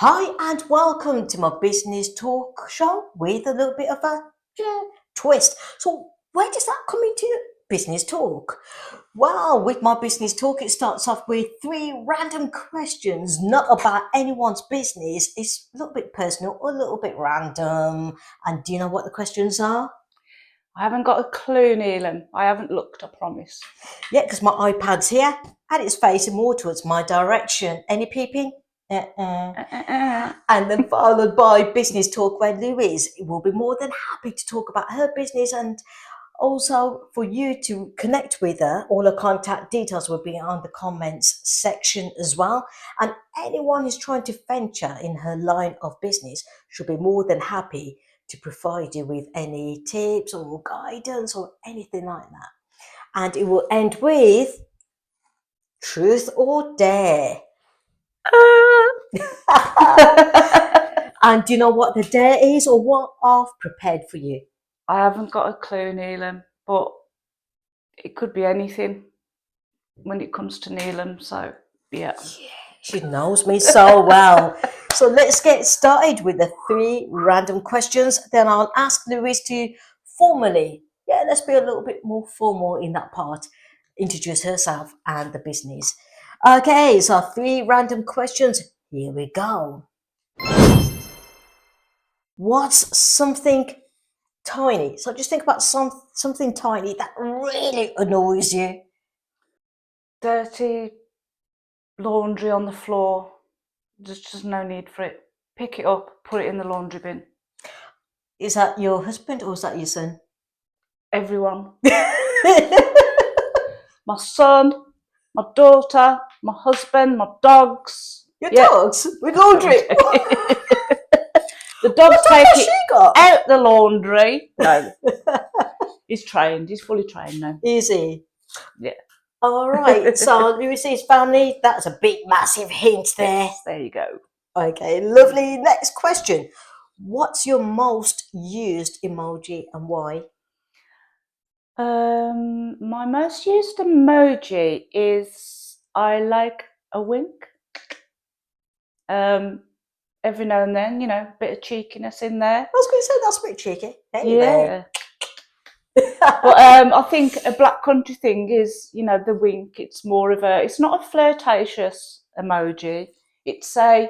Hi and welcome to my business talk show with a little bit of a twist. So, where does that come into business talk? Well, with my business talk, it starts off with three random questions, not about anyone's business. It's a little bit personal, a little bit random. And do you know what the questions are? I haven't got a clue, Neelam. I haven't looked, I promise. Yeah, because my iPad's here and it's facing more towards my direction. Any peeping? And then followed by business talk where Louise will be more than happy to talk about her business and also for you to connect with her. All her contact details will be on the comments section as well. And anyone who's trying to venture in her line of business should be more than happy to provide you with any tips or guidance or anything like that. And it will end with truth or dare. And do you know what the dare is or what I've prepared for you? I haven't got a clue, Neelam, but it could be anything when it comes to Neelam, so yeah. She knows me so well. So let's get started with the three random questions. Then I'll ask Louise to formally, let's be a little bit more formal in that part, introduce herself and the business. Okay, so three random questions. Here we go. What's something tiny? So just think about something tiny that really annoys you. Dirty laundry on the floor. There's just no need for it. Pick it up, put it in the laundry bin. Is that your husband or is that your son? Everyone. My son, my daughter, my husband, my dogs. Your dogs with laundry. The dogs take it out the laundry. No, he's trained. He's fully trained now. Is he? Yeah. All right. So Lewis's family. That's a big, massive hint there. Yes, there you go. Okay, lovely. Next question. What's your most used emoji and why? My most used emoji is I like a wink. Every now and then, a bit of cheekiness in there. I was going to say that's a bit cheeky. Anyway. Yeah. But I think a black country thing is, the wink. It's more of it's not a flirtatious emoji. It's a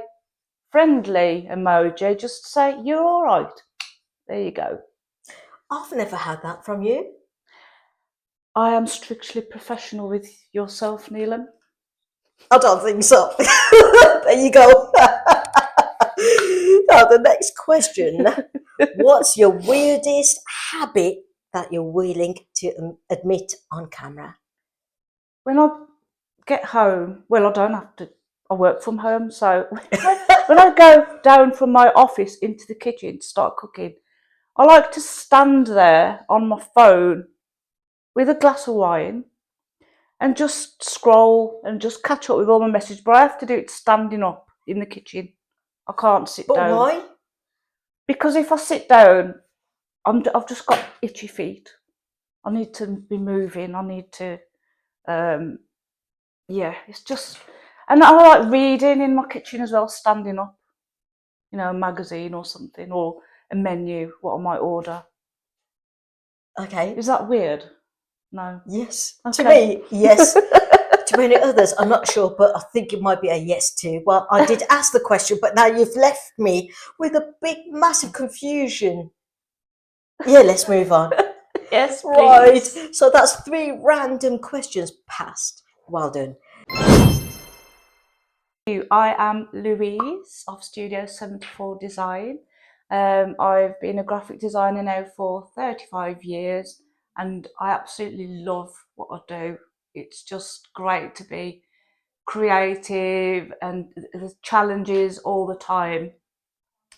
friendly emoji. Just say, you're all right. There you go. I've never had that from you. I am strictly professional with yourself, Neelam. I don't think so. There you go. Now, the next question. What's your weirdest habit that you're willing to admit on camera? When I get home, well, I don't have to, I work from home, so when I go down from my office into the kitchen to start cooking, I like to stand there on my phone with a glass of wine and just scroll and just catch up with all my messages, but I have to do it standing up in the kitchen. I can't sit down. But why? Because if I sit down, I've just got itchy feet. I need to be moving. I need to, it's just, and I like reading in my kitchen as well, standing up, a magazine or something, or a menu, what I might order. Okay. Is that weird? No. Yes. Okay. To me, yes. To many others, I'm not sure, but I think it might be a yes too. Well, I did ask the question, but now you've left me with a big, massive confusion. Yeah, let's move on. Yes, please. Right. So that's three random questions passed. Well done. I am Louise of Studio 74 Design. I've been a graphic designer now for 35 years and I absolutely love what I do. It's just great to be creative and the challenges all the time.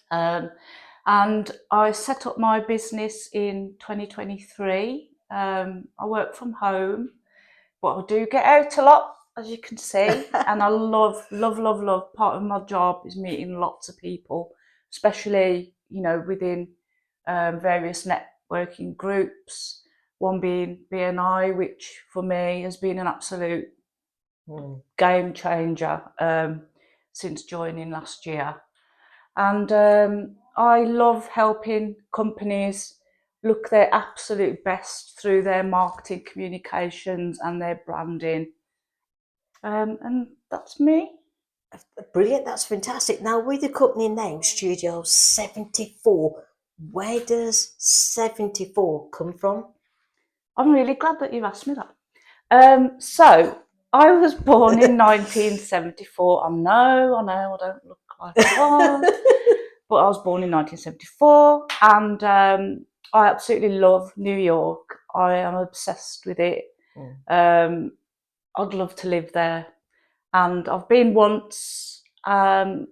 And I set up my business in 2023. I work from home, but I do get out a lot, as you can see, and I love. Part of my job is meeting lots of people, especially, within various networking groups, one being BNI, which for me has been an absolute game changer since joining last year. And I love helping companies look their absolute best through their marketing communications and their branding. And that's me. Brilliant, that's fantastic. Now, with the company name Studio 74, where does 74 come from? I'm really glad that you've asked me that. So I was born in 1974. I know, I don't look like I was, but I was born in 1974, and I absolutely love New York. I am obsessed with it. I'd love to live there, and I've been once. And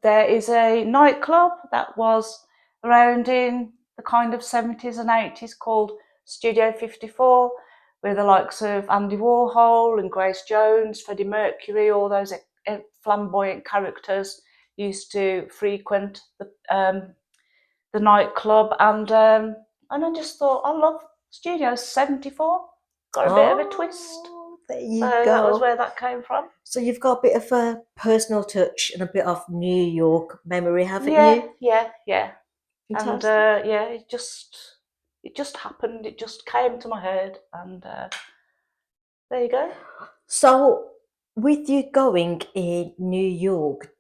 there is a nightclub that was around in the kind of 70s and 80s called Studio 54, where the likes of Andy Warhol and Grace Jones, Freddie Mercury, all those flamboyant characters used to frequent the nightclub. And I just thought, I love Studio 74. Got a bit of a twist. There you So go. that was where that came from. So you've got a bit of a personal touch and a bit of New York memory, haven't you? Yeah. And Fantastic. it just happened. It just came to my head, and there you go. So, with you going in New York,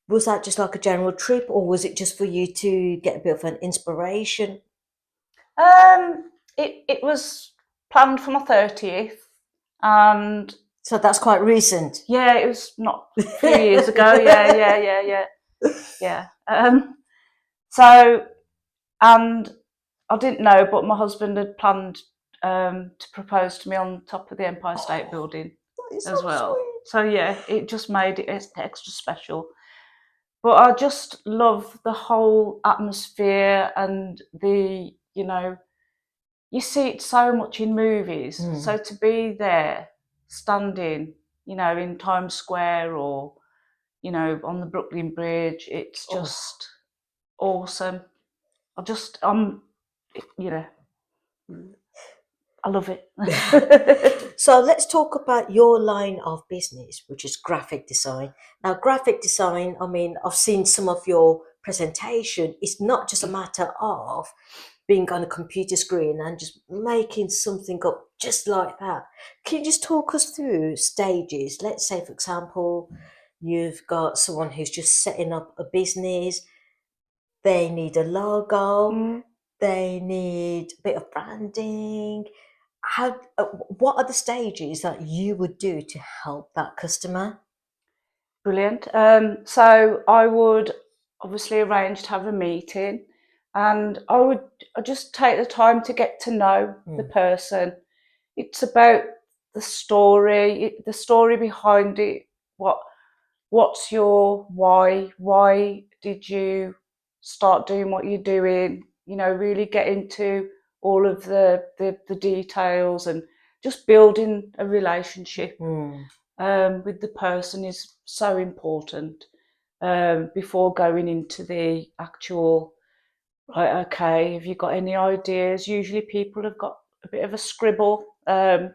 was that just like a general trip, or was it just for you to get a bit of an inspiration? It was planned for my 30th, and So that's quite recent. yeah, it was not a few years ago. Yeah. So, and I didn't know, but my husband had planned to propose to me on top of the Empire State Building That is as so well. sweet. So yeah, it just made it extra special. But I just love the whole atmosphere and you see it so much in movies. So to be there, standing, in Times Square or, on the Brooklyn Bridge, it's just awesome. You know, I love it. So let's talk about your line of business, which is graphic design. Now, graphic design, I mean, I've seen some of your presentation. It's not just a matter of being on a computer screen and just making something up just like that. Can you just talk us through stages? Let's say, for example, you've got someone who's just setting up a business, they need a logo, Mm, they need a bit of branding. What are the stages that you would do to help that customer? brilliant. So I would obviously arrange to have a meeting, and I just take the time to get to know the person. It's about the story behind it. What's your why? Why did you start doing what you're doing? Really get into all of the details, and just building a relationship with the person is so important before going into the actual. Right, okay. Have you got any ideas? Usually, people have got a bit of a scribble, and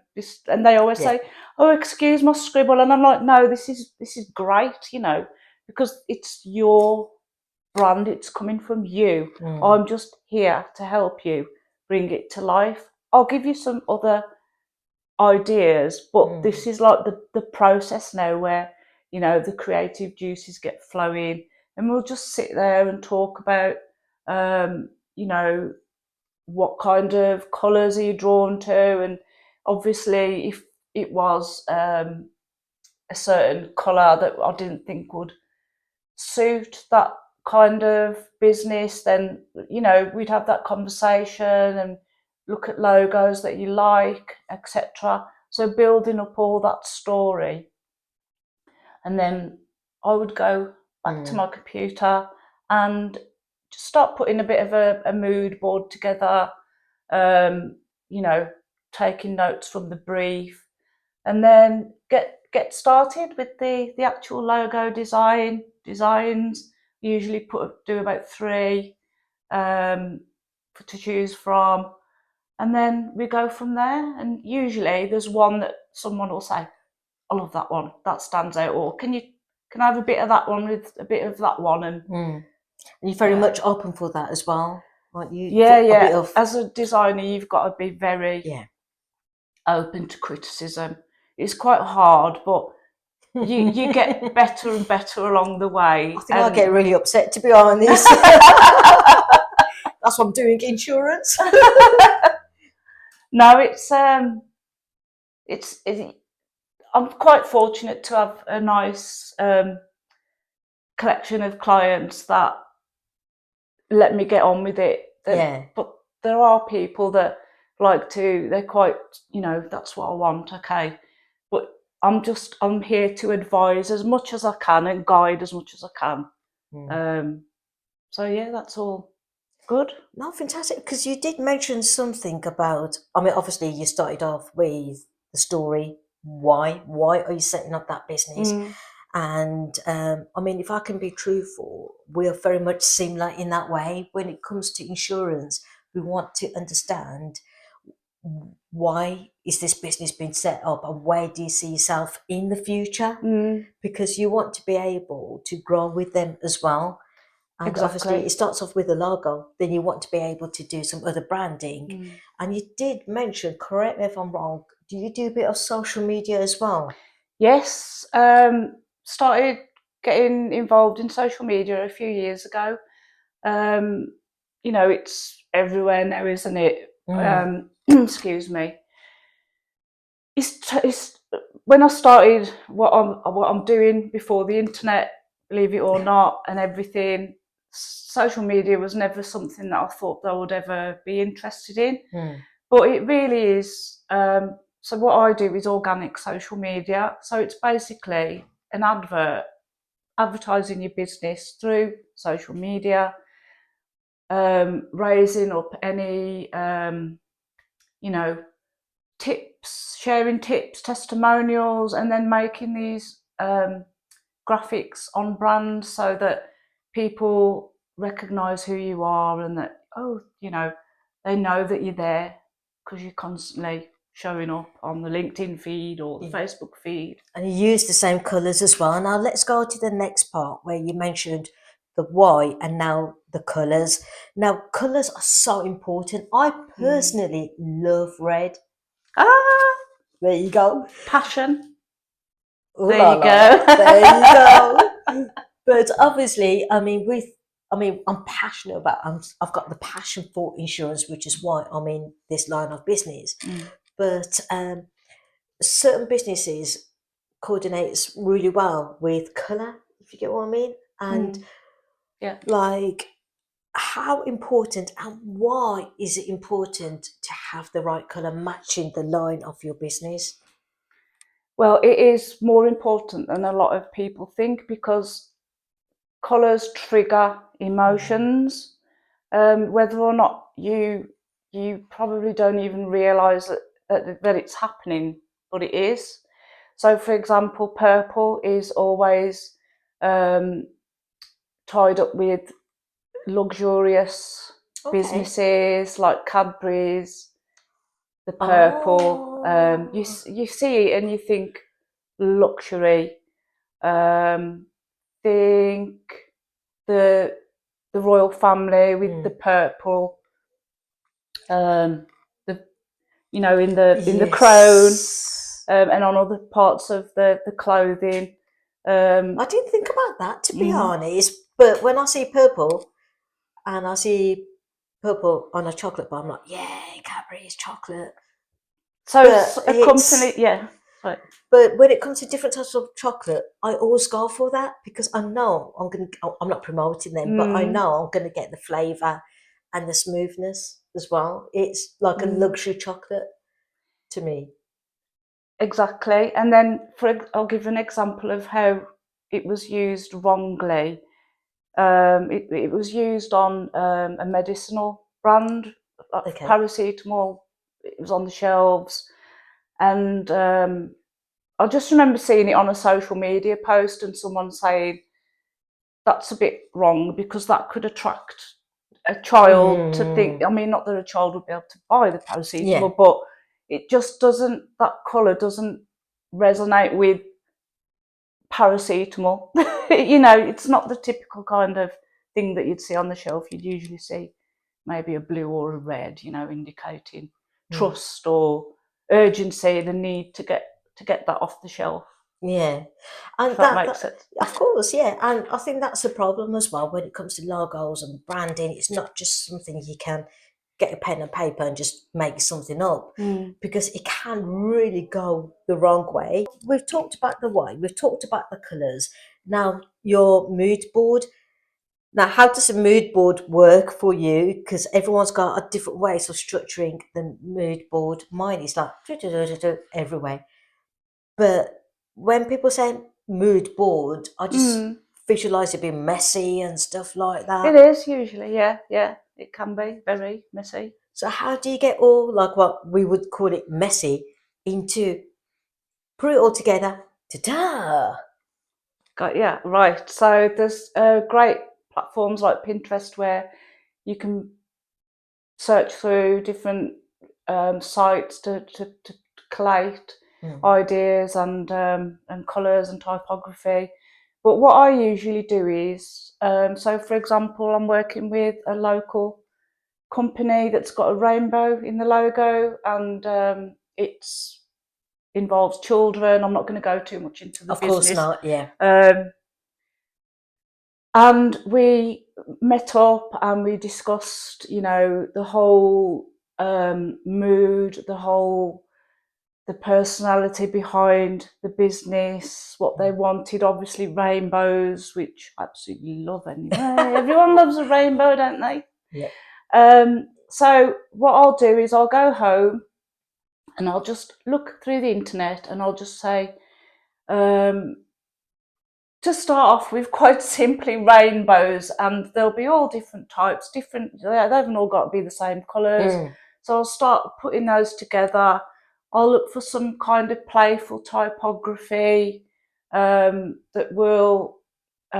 they always Yeah. say, "Oh, excuse my scribble," and I'm like, "No, this is great, because it's your brand. It's coming from you. I'm just here to help you bring it to life. I'll give you some other ideas, but this is like the process now where the creative juices get flowing, and we'll just sit there and talk about um, you know what kind of colours are you drawn to, and obviously if it was a certain colour that I didn't think would suit that kind of business, then we'd have that conversation and look at logos that you like, etc. So building up all that story, and then I would go back to my computer and just start putting a bit of a mood board together, um, you know, taking notes from the brief, and then get started with the actual logo designs. Usually do about three to choose from, and then we go from there. And usually there's one that someone will say, "I love that one. That stands out." Or can I have a bit of that one with a bit of that one? And you're very much open for that as well, aren't you? Yeah, For a bit of, as a designer, you've got to be very yeah. open to criticism. It's quite hard, but you get better and better along the way. I think I get really upset, to be honest. That's what I'm doing, insurance. No, it's I'm quite fortunate to have a nice collection of clients that let me get on with it. Yeah. But there are people that they're quite, that's what I want, okay. But I'm here to advise as much as I can and guide as much as I can. So yeah, that's all good. No, fantastic. Because you did mention something about, I mean, obviously you started off with the story. Why are you setting up that business? And I mean, if I can be truthful, we are very much similar in that way. When it comes to insurance, we want to understand why is this business being set up and where do you see yourself in the future? Because you want to be able to grow with them as well. And Exactly. obviously it starts off with a logo, then you want to be able to do some other branding. And you did mention, correct me if I'm wrong, do you do a bit of social media as well? Yes, started getting involved in social media a few years ago. It's everywhere now, isn't it? Excuse me. It's when I started what I'm doing before the internet, believe it or not, and everything. Social media was never something that I thought that I would ever be interested in, but it really is. So what I do is organic social media. So it's basically an advertising your business through social media, raising up any, tips, sharing tips, testimonials, and then making these graphics on brand so that people recognise who you are and that, they know that you're there because you're constantly showing up on the LinkedIn feed or the Facebook feed. And you use the same colours as well. Now let's go to the next part where you mentioned the why and now the colours. Now colours are so important. I personally love red. There you go. Passion. Ooh, There la, you la, go. la. There you go. But obviously, I mean, I'm passionate about. I've got the passion for insurance, which is why I'm in this line of business. But certain businesses coordinates really well with colour, if you get what I mean, and Yeah. like how important and why is it important to have the right colour matching the line of your business? Well, it is more important than a lot of people think because colours trigger emotions, whether or not you probably don't even realise that it's happening, but it is. So, for example, purple is always tied up with luxurious businesses like Cadbury's. The purple, you see it and you think luxury. Think the royal family with the purple. In the crown, and on other parts of the clothing. I didn't think about that, to be honest. But when I see purple and I see purple on a chocolate bar, I'm like, yeah, Cadbury's chocolate. So a company, yeah. Right. But when it comes to different types of chocolate, I always go for that because I know I'm not promoting them, but I know I'm gonna get the flavour and the smoothness as well. It's like a luxury chocolate to me. Exactly. And then I'll give an example of how it was used wrongly. It was used on a medicinal brand, like paracetamol. It was on the shelves, and I just remember seeing it on a social media post and someone saying that's a bit wrong because that could attract a child to think. I mean, not that a child would be able to buy the paracetamol, but it just doesn't. That colour doesn't resonate with paracetamol. You know, it's not the typical kind of thing that you'd see on the shelf. You'd usually see maybe a blue or a red, you know, indicating trust or urgency, the need to get that off the shelf. Yeah, If and that makes sense. of course, yeah, and I think that's the problem as well when it comes to logos and branding. It's not just something you can get a pen and paper and just make something up, because it can really go the wrong way. We've talked about the why, we've talked about the colours. Now your mood board. Now, how does a mood board work for you? Because everyone's got a different ways of structuring the mood board. Mine is like everywhere. But when people say mood board, I just visualize it being messy and stuff like It that. is usually, yeah. It can be very messy. So how do you get all like what we would call it messy into put it all together? Ta-da! Yeah, right. So there's great platforms like Pinterest where you can search through different sites to collate ideas and colours and typography. But what I usually do is, so for example, I'm working with a local company that's got a rainbow in the logo, and it's involves children. I'm not going to go too much into the Of business. course not, yeah. And we met up and we discussed, you know, the whole mood, the personality behind the business, what they wanted. Obviously, rainbows, which I absolutely love anyway. Everyone loves a rainbow, don't they? Yeah. So what I'll do is I'll go home and I'll just look through the internet and I'll just say, to start off with, quite simply, rainbows, and there'll be all different types, they haven't all got to be the same colours. So I'll start putting those together. I'll look for some kind of playful typography that will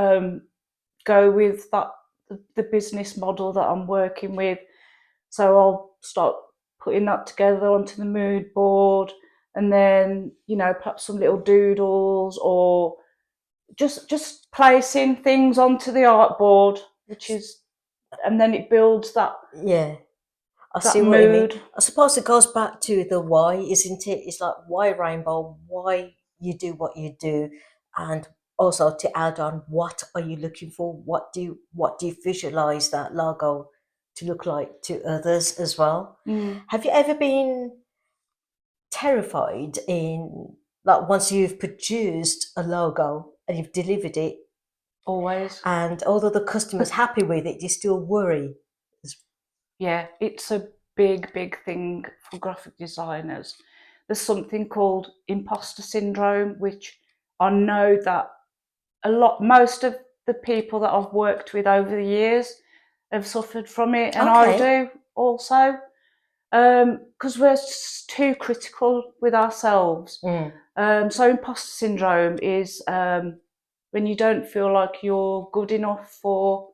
go with the business model that I'm working with. So I'll start putting that together onto the mood board, and then, you know, perhaps some little doodles or just placing things onto the artboard, and then it builds that. Yeah. I that see what you mean. mood. I suppose it goes back to the why, isn't it? It's like why rainbow, why you do what you do, and also to add on what are you looking for? What do you visualize that logo to look like to others as well? Have you ever been terrified in like once you've produced a logo and you've delivered it, Always. and although the customer's happy with it, you still worry? Yeah, it's a big thing for graphic designers. There's something called imposter syndrome, which I know that most of the people that I've worked with over the years have suffered from it, and I Okay. do also, because we're just too critical with ourselves. So imposter syndrome is when you don't feel like you're good enough for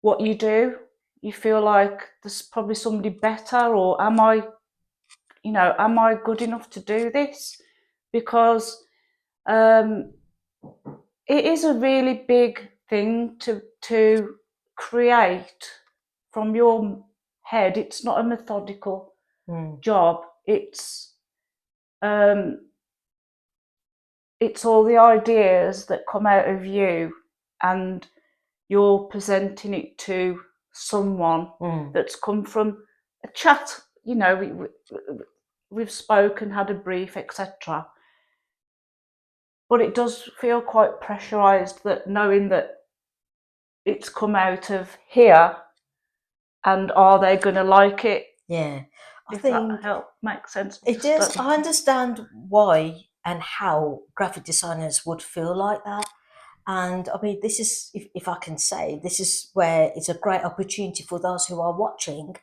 what you do. You feel like there's probably somebody better, or am I good enough to do this? Because it is a really big thing to create from your head. It's not a methodical job. It's all the ideas that come out of you, and you're presenting it to someone that's come from a chat. You know, we've spoken, had a brief, etc. But it does feel quite pressurised, that knowing that it's come out of here, and are they going to like it? Yeah, I If think that makes sense. it does. I understand why and how graphic designers would feel like that. And I mean, this is, if I can say, this is where it's a great opportunity for those who are watching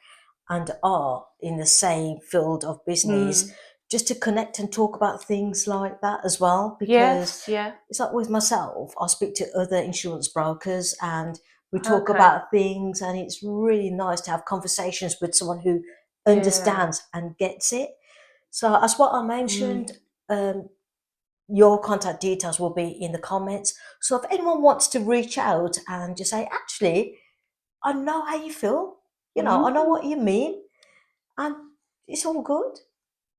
and are in the same field of business, just to connect and talk about things like that as well. Because it's like with myself, I speak to other insurance brokers and we talk about things, and it's really nice to have conversations with someone who understands and gets it. So as what I mentioned, your contact details will be in the comments. So if anyone wants to reach out and just say, actually, I know how you feel, I know what you mean, and it's all good.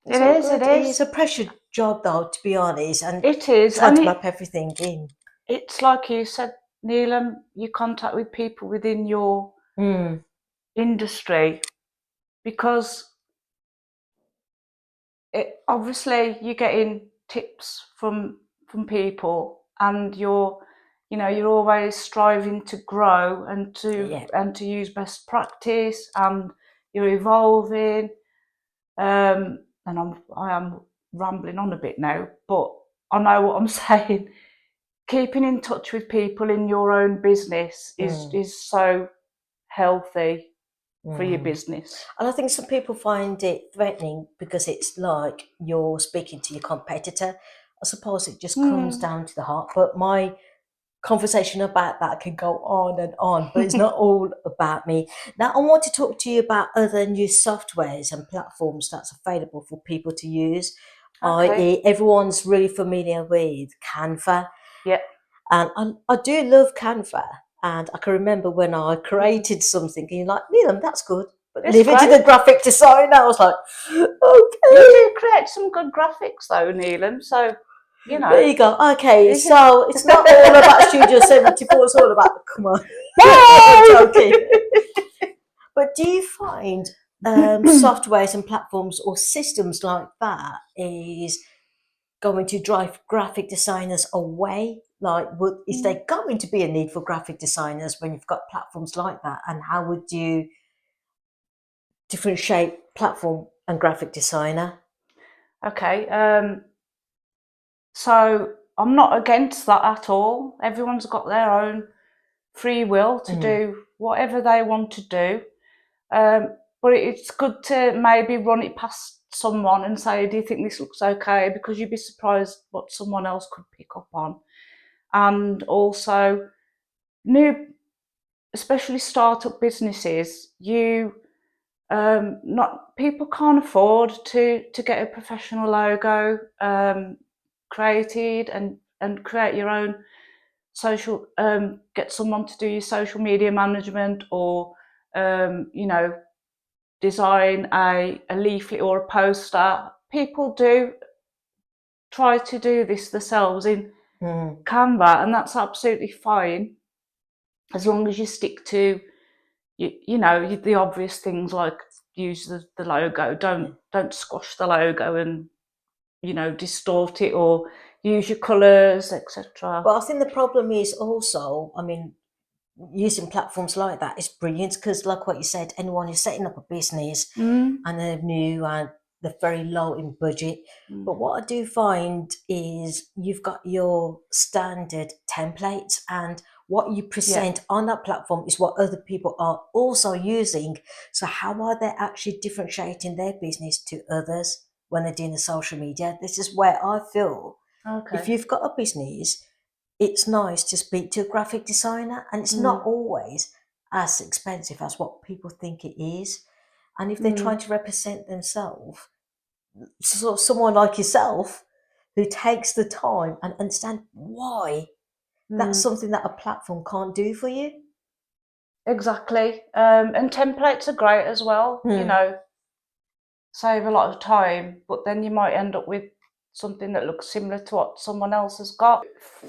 It's It all is, it good. It's is. a pressure job, though, to be honest, and It is. trying And to map everything in. it's like you said, Neelam, you contact with people within your Mm, industry, because obviously you're getting tips from people, and you're always striving to grow and yeah. to use best practice, and you're evolving. And I am rambling on a bit now, but I know what I'm saying. Keeping in touch with people in your own business Mm, is so healthy for your mm. business. And I think some people find it threatening because it's like you're speaking to your competitor. I suppose it just comes Mm. down to the heart. But my conversation about that can go on, but it's not all about me. Now, I want to talk to you about other new softwares and platforms that's available for people to use. Okay. I.e., everyone's really familiar with Canva, Yeah. and I do love Canva. And I can remember when I Mm. created something, and you're like, Neelam, that's good. But It's leave it to great. the graphic designer. I was like, You okay. do create some good graphics though, Neelam. So, you There know. you go. Okay, You can... so it's not all about Studio 74, it's all about, come on. I'm Bye! joking. But do you find softwares and platforms or systems like that is going to drive graphic designers away? Like, is there going to be a need for graphic designers when you've got platforms like that? And how would you differentiate platform and graphic designer? Okay. So I'm not against that at all. Everyone's got their own free will to Mm, do whatever they want to do. But it's good to maybe run it past someone and say, do you think this looks okay? Because you'd be surprised what someone else could pick up on. And also, new, especially startup businesses, not people can't afford to get a professional logo created, and create your own social, get someone to do your social media management, or design a leaflet or a poster. People do try to do this themselves in mm, Canva, and that's absolutely fine, as long as you stick to the obvious things, like use the logo. yeah. Don't squash the logo and distort it, or use your colours, etc. But I think the problem is also, I mean, using platforms like that is brilliant because, like what you said, anyone who's setting up a business Mm, and they're new and they're very low in budget. mm, But what I do find is you've got your standard templates, and what you yeah. present on that platform is what other people are also using. So, how are they actually differentiating their business to others when they're doing the social media? This is where I feel if Okay. you've got a business, it's nice to speak to a graphic designer, and it's not Mm, always as expensive as what people think it is. And if they're trying mm, to represent themselves, so someone like yourself who takes the time and understand why that's mm. something that a platform can't do for you. Exactly. And templates are great as well. Hmm. Save a lot of time, but then you might end up with something that looks similar to what someone else has got.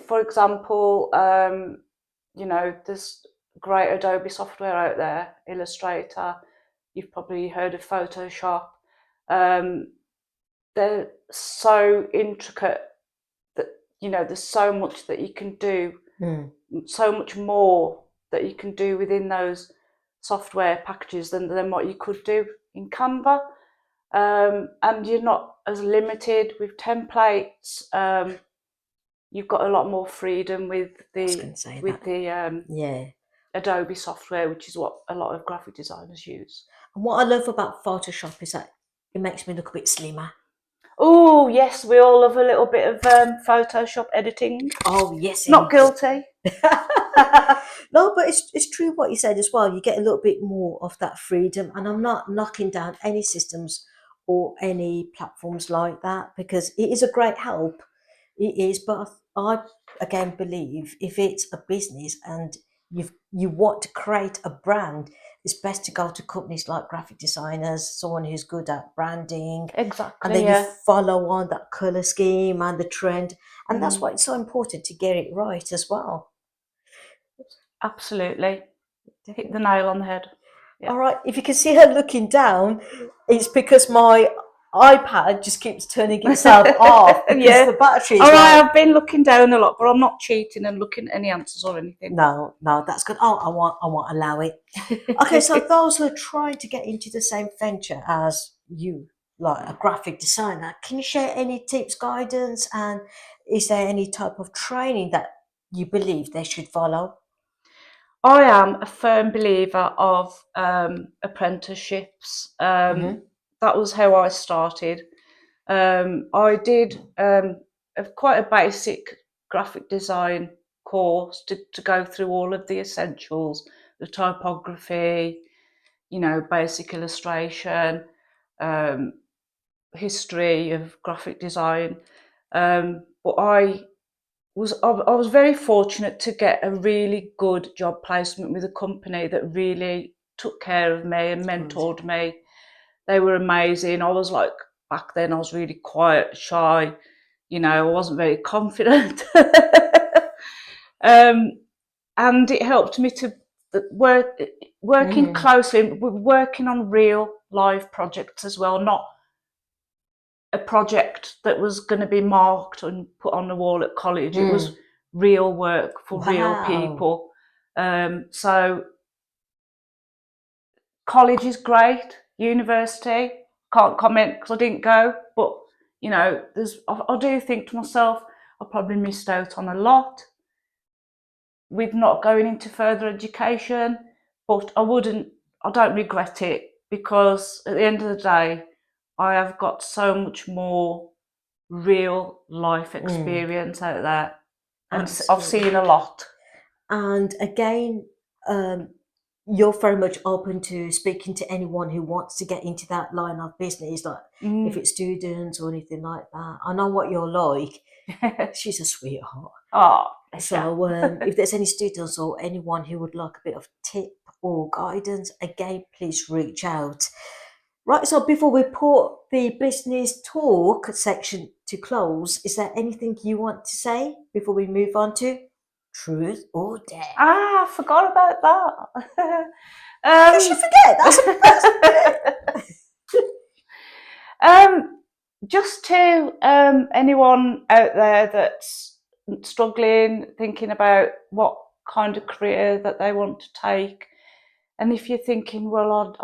For example, there's great Adobe software out there, Illustrator. You've probably heard of Photoshop. Um, they're so intricate that there's so much that you can do, Hmm. so much more that you can do within those software packages than what you could do in Canva. And you're not as limited with templates. You've got a lot more freedom with I was the going to say with that. the Yeah. Adobe software, which is what a lot of graphic designers use. And what I love about Photoshop is that it makes me look a bit slimmer. Oh yes, we all love a little bit of Photoshop editing. Oh, yes, Not indeed. guilty. No, but it's true what you said as well. You get a little bit more of that freedom, and I'm not knocking down any systems or any platforms like that because it is a great help. It is, but I again believe if it's a business and you want to create a brand, it's best to go to companies like graphic designers, someone who's good at branding, and Exactly, then you yeah. follow on that color scheme and the trend, and that's Mm, why it's so important to get it right as well. absolutely. Hit the Definitely. nail on the head. Yeah. All right, if you can see her looking down, it's because my iPad just keeps turning itself off because Yeah. the battery Oh, is I like, have been looking down a lot, but I'm not cheating and looking at any answers or anything. no, no, that's good. Oh, I won't allow it. Okay, so those who are trying to get into the same venture as you, like a graphic designer, can you share any tips, guidance, and is there any type of training that you believe they should follow? I am a firm believer of apprenticeships. Mm-hmm. That was how I started. I did quite a basic graphic design course to go through all of the essentials, the typography, basic illustration, um, history of graphic design. But I was very fortunate to get a really good job placement with a company that really took care of me and Good. mentored me. They were amazing. I was like, back then I was really quiet, shy, I wasn't very confident. um, and it helped me to work working Mm-hmm. closely, working on real live projects as well, not a project that was going to be marked and put on the wall at college. It was Mm. real work for real Wow. people. So college is great. University, can't comment because I didn't go. But I do think to myself, I probably missed out on a lot with not going into further education. But I don't regret it because at the end of the day, I have got so much more real life Mm. experience out there, and I've Absolutely. seen a lot. And again, um, you're very much open to speaking to anyone who wants to get into that line of business, like if Mm. it's students or anything like that. I know what you're like. She's a sweetheart. Oh, bless you. So, if there's any students or anyone who would like a bit of tip or guidance, again, please reach out. Right, so before we put the business talk section to close, is there anything you want to say before we move on to truth or dare? I forgot about that. You should forget. That's a that's um, just to anyone out there that's struggling, thinking about what kind of career that they want to take, and if you're thinking, well,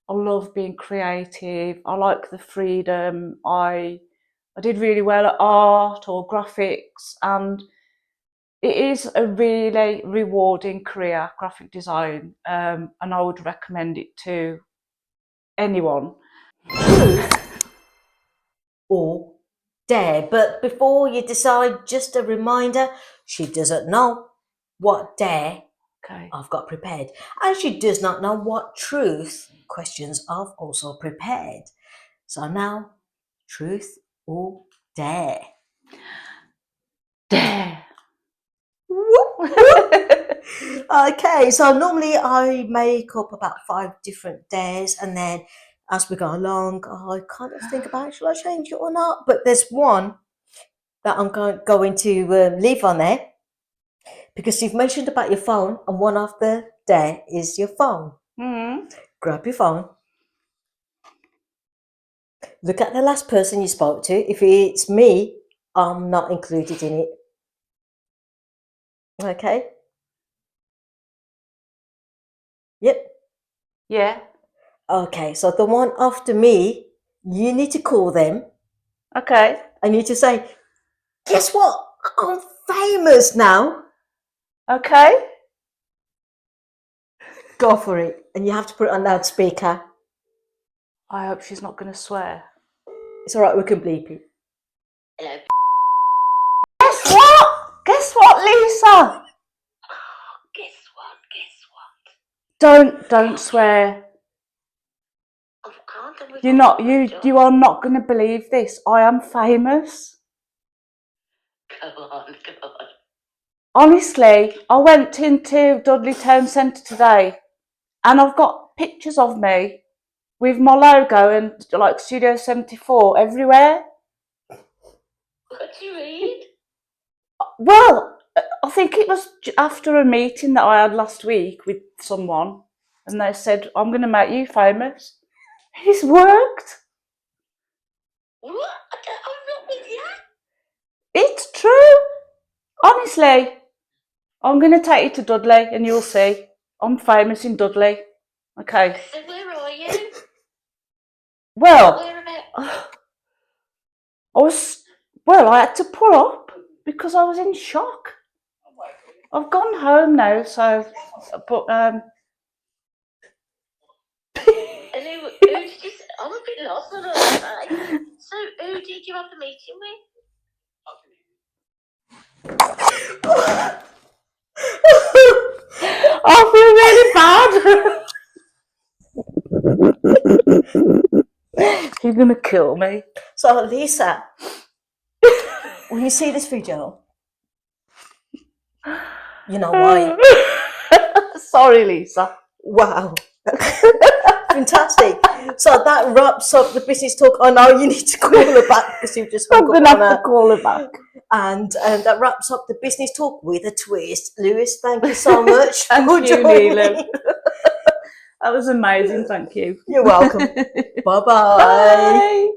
I love being creative. I like the freedom. I did really well at art or graphics, and it is a really rewarding career, graphic design, and I would recommend it to anyone. truth or dare. But before you decide, just a reminder, she doesn't know what dare Okay. I've got prepared, and she does not know what truth questions I've also prepared. So now, truth or dare? Dare. Whoop, whoop. Okay, so normally I make up about 5 different days, and then as we go along, I kind of think about should I change it or not. But there's one that I'm going to leave on there because you've mentioned about your phone, and one of the day is your phone. Mm. Grab your phone, look at the last person you spoke to. If it's me, I'm not included in it. Okay? Yep. Yeah. Okay, so the one after me, you need to call them. Okay. I need to say, guess what? I'm famous now. Okay. Go for it. And you have to put it on loudspeaker. I hope she's not going to swear. It's all right, we can bleep it. Hello. Guess what? Guess what, Lisa? Guess what? Guess what? Don't swear. Oh, can't we You're talk not. about You joy? you are not going to believe this. I am famous. Go on, go on. Honestly, I went into Dudley Town Centre today and I've got pictures of me with my logo and like Studio 74 everywhere. What do you read? Well, I think it was after a meeting that I had last week with someone and they said, I'm going to make you famous. It's worked. What? I'm not with you. It's true. Honestly, I'm going to take you to Dudley and you'll see. I'm famous in Dudley. Okay. So where are you? Well, Whereabouts? I had to pull up because I was in shock. I've gone home now, so, but, And who did you say? I'm a bit lost on all that. So who did you have the meeting with? I feel really bad. He's gonna kill me. So, Lisa, when you see this video, you know why. Sorry, Lisa. Wow. Fantastic. So that wraps up the business talk. I know you need to call her back because you just I'm hung gonna up on have to her. call her back. And that wraps up the business talk with a twist. Louise, thank you so much Thank for you, joining Neelam. me. That was amazing. Thank you. You're welcome. Bye-bye. Bye.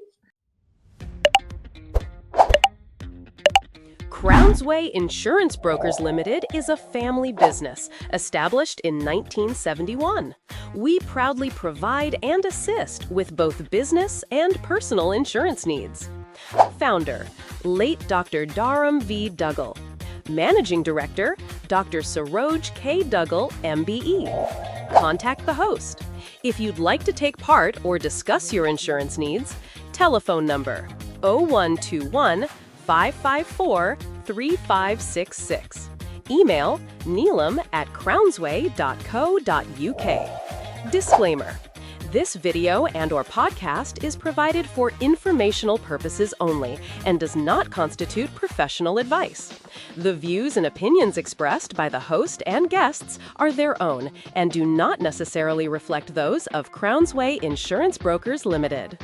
Crownsway Insurance Brokers Limited is a family business established in 1971. We proudly provide and assist with both business and personal insurance needs. Founder, late Dr. Dharam V. Duggal. Managing Director, Dr. Saroj K. Duggal, MBE. Contact the host. If you'd like to take part or discuss your insurance needs, telephone number 0121 554 3566. Email neelam@crownsway.co.uk. Disclaimer. This video and/or podcast is provided for informational purposes only and does not constitute professional advice. The views and opinions expressed by the host and guests are their own and do not necessarily reflect those of Crownsway Insurance Brokers Limited.